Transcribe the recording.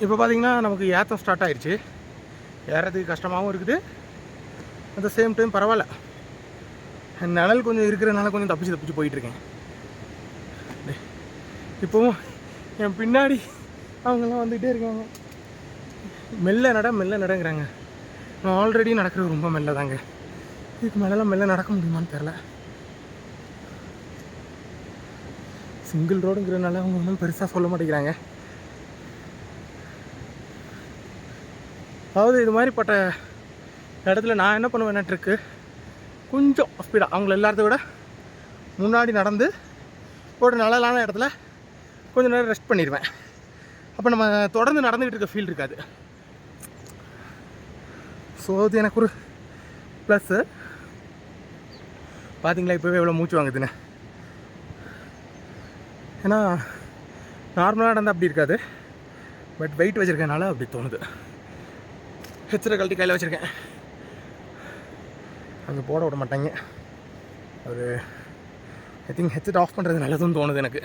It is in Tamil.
இப்போ பார்த்திங்கன்னா நமக்கு ஏற்றம் ஸ்டார்ட் ஆயிடுச்சு. ஏறதுக்கு கஷ்டமாகவும் இருக்குது, அட் த சேம் டைம் பரவாயில்ல. நிழல் கொஞ்சம் இருக்கிறதுனால கொஞ்சம் தப்பிச்சு போயிட்டுருக்கேன். இப்போவும் என் பின்னாடி அவங்கெல்லாம் வந்துகிட்டே இருக்காங்க. மெல்ல நடங்கிறாங்க. நான் ஆல்ரெடி நடக்கிறது ரொம்ப மெல்ல தாங்க. இதுக்கு மேலெல்லாம் மெல்ல நடக்க முடியுமான்னு தெரில. சிங்கிள் ரோடுங்கிறதுனால அவங்க ஒன்றும் பெருசாக சொல்ல மாட்டேங்கிறாங்க. அதாவது இது மாதிரிப்பட்ட இடத்துல நான் என்ன பண்ணுவேன்னா, ட்ரிக்கு கொஞ்சம் ஸ்பீடாக அவங்கள எல்லாத்த விட முன்னாடி நடந்து ஒரு நல்லான இடத்துல கொஞ்சம் நேரம் ரெஸ்ட் பண்ணிடுவேன். அப்போ நம்ம தொடர்ந்து நடந்துக்கிட்டு இருக்க ஃபீல் இருக்காது. ஸோ அது எனக்கு ஒரு ப்ளஸ்ஸு. பார்த்தீங்களா இப்போவே எவ்வளோ மூச்சு வாங்குதுன்னு. ஏன்னா நார்மலாக நடந்தால் அப்படி இருக்காது, பட் வெயிட் வச்சுருக்கனால அப்படி தோணுது. ஹெட்செட்டை கழட்டி கையில் வச்சுருக்கேன். அங்கே போட விட மாட்டாங்க. ஒரு ஐ திங்க் ஹெட்செட் ஆஃப் பண்ணுறது நல்லதுன்னு தோணுது எனக்கு.